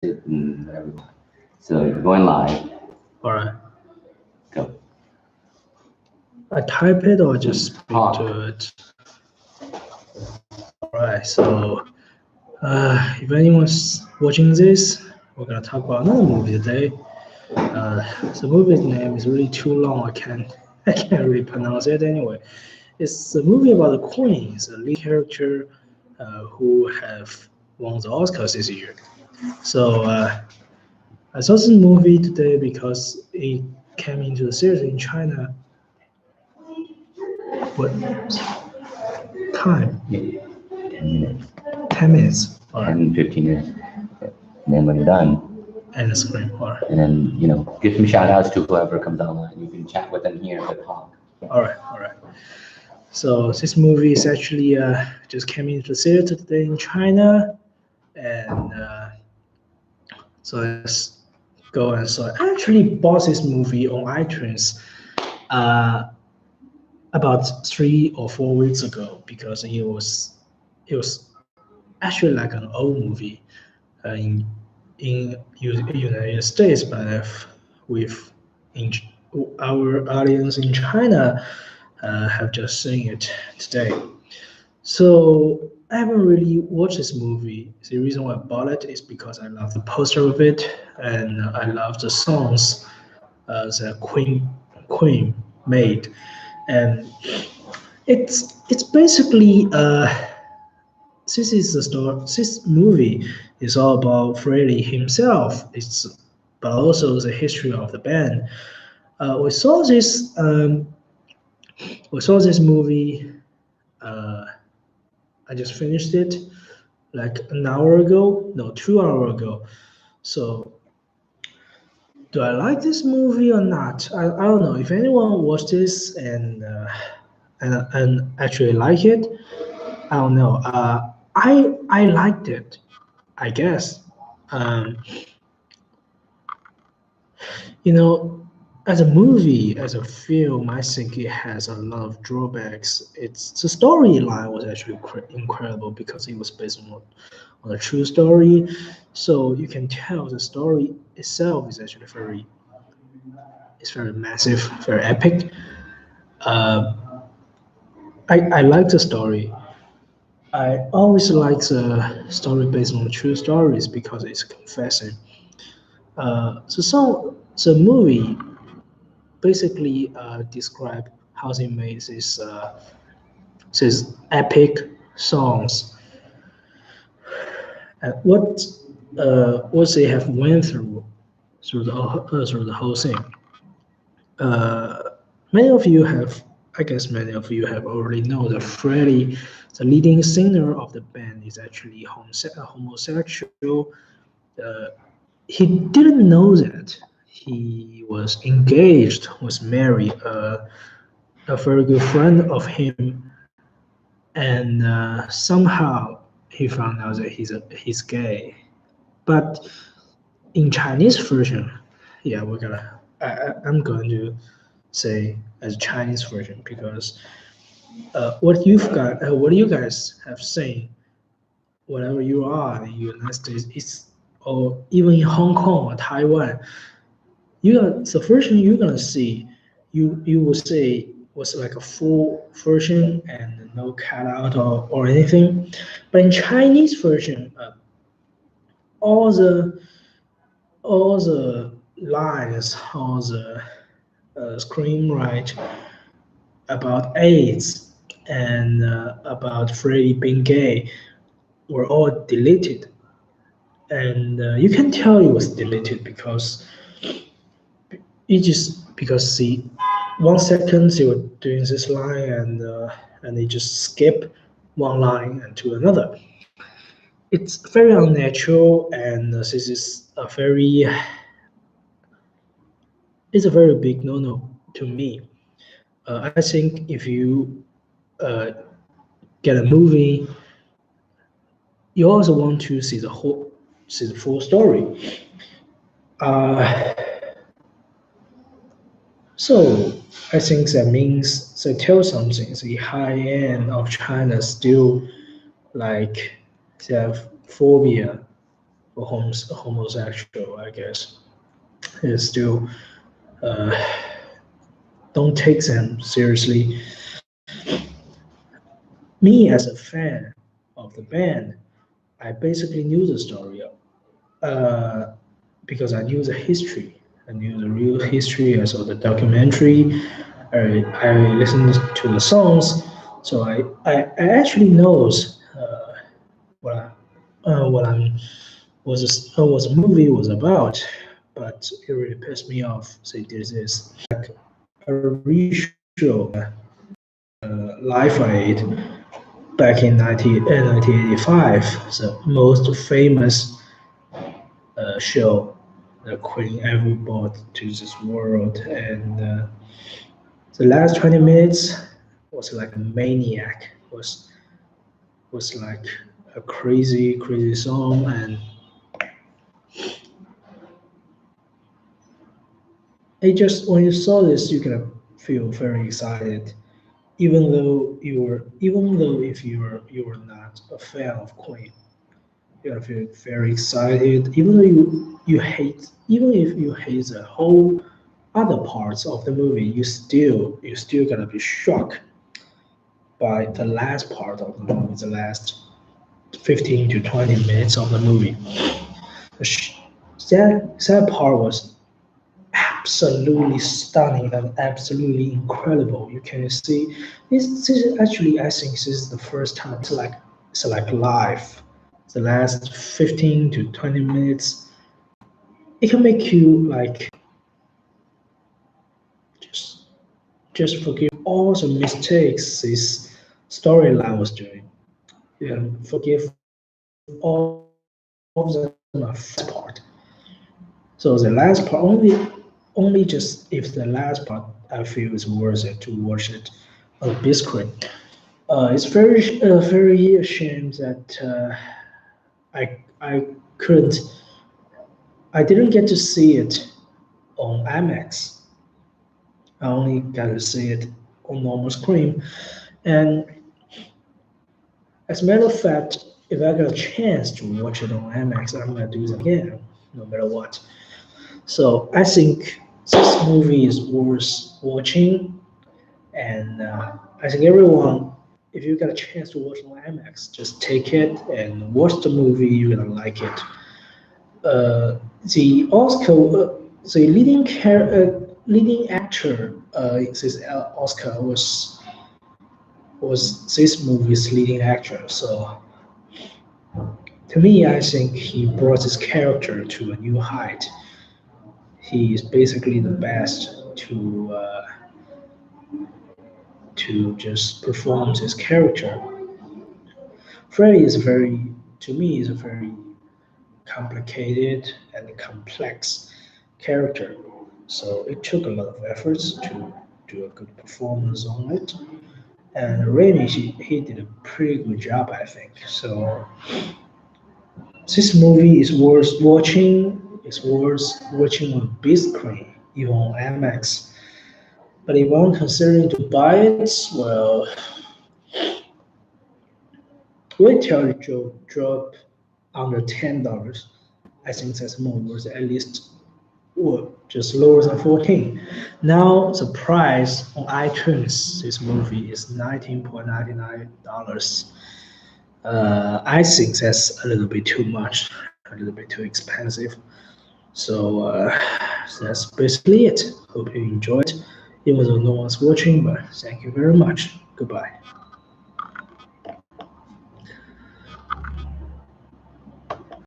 it and whatever. So you're going live. All right. Go. I type it or just speak Talk. to it. All right. So, if anyone's watching this, we're gonna talk about another movie today. The movie's name is really too long. I can't really pronounce it anyway. It's a movie about the Queens, a lead character who have won the Oscars this year. So I saw this movie today because it came into the theater in China. What time? Yeah. 10 minutes. 10 minutes. All right. 10, 15 minutes. And then when you're done, And the screen. All right. and then, give some shout outs to whoever comes online. You can chat with them here at talk. All right. All right. So this movie is actually just came into the theater today in China, and so let's go and saw it. I actually bought this movie on iTunes about 3 or 4 weeks ago because it was actually like an old movie in United States, but with in, our audience in China have just seen it today. So I haven't really watched this movie. The reason why I bought it is because I love the poster of it and I love the songs that Queen made, and it's basically this is the story. This movie is all about Freddie himself. But also the history of the band. Uh, we saw this. Um, we saw this movie. Uh, I just finished it like an hour ago. No, 2 hours ago. So do I like this movie or not? I don't know. If anyone watched this and actually like it, I don't know. I liked it, I guess. Um, you know, as a movie, as a film, I think it has a lot of drawbacks. It's the storyline was actually incredible because it was based on a true story, so you can tell the story itself is actually very massive, very epic. Uh, I like the story. I always like the story based on true stories because it's confessing. The movie basically describe how they made these epic songs and what they have went through the whole thing. Uh, many of you have, I guess, many of you have already know that Freddie, the leading singer of the band, is actually homosexual. Uh, he didn't know that he was engaged, was married. A very good friend of him, and somehow he found out that he's gay. But in Chinese version, yeah, I'm going to say as Chinese version because what you guys have seen, wherever you are in the United States, or even in Hong Kong or Taiwan, the version you're gonna see, you will say was like a full version and no cutout or anything. But in Chinese version, all the all the lines, all the screenwrite about AIDS and about Freddie being gay were all deleted, and you can tell it was deleted because it just because the 1 second they were doing this line and they just skip one line and to another. It's very unnatural, and this is a very it's a very big no-no to me. I think if you uh, get a movie, you also want to see the full story. Uh, so I think that means they tell something. The high end of China still like they have phobia or homosexual, I guess. It's still don't take them seriously. Me as a fan of the band, I basically knew the story uh, because I knew the history. I knew the real history. I saw the documentary. I listened to the songs, so I actually knows what what I'm was a movie was about, but it really pissed me off. So this is like a reshow Live Aid back in 1985, the most famous show the Queen ever brought to this world, and the last 20 minutes was like a maniac. Was like a crazy song, and it just when you saw this, you can feel very excited, even though if you were not a fan of Queen, you're gonna feel very excited. Even though even if you hate the whole other parts of the movie, you still gonna be shocked by the last part of the movie, the last 15 to 20 minutes of the movie. That part was absolutely stunning and absolutely incredible. You can see this is actually I think this is the first time it's like live. The last 15 to 20 minutes, it can make you like just just forgive all the mistakes this storyline was doing. Yeah, forgive all of them are part. So the last part only just if the last part I feel is worth it to watch it on big screen. It's very ashamed that I couldn't I didn't get to see it on IMAX. I only got to see it on normal screen. And as a matter of fact, if I got a chance to watch it on IMAX, I'm gonna do that again, no matter what. So I think this movie is worth watching, and I think everyone, if you got a chance to watch it on IMAX, just take it and watch the movie. You're gonna like it. The Oscar, the leading actor, this Oscar was this movie's leading actor. So to me, I think he brought his character to a new height. He is basically the best to just perform his character. Freddy is very, to me, is a very complicated and complex character. So it took a lot of efforts to do a good performance on it. And Raimi, he did a pretty good job, I think. So this movie is worth watching. It's worth watching on big screen, even on IMAX. But if I'm considering to buy it, well, wait till it drop under $10. I think that's more worth it, at least or just lower than 14. Now the price on iTunes this movie is $19.99. I think that's a little bit too much, a little bit too expensive. So that's basically it. Hope you enjoyed, even though no one's watching. But thank you very much. Goodbye.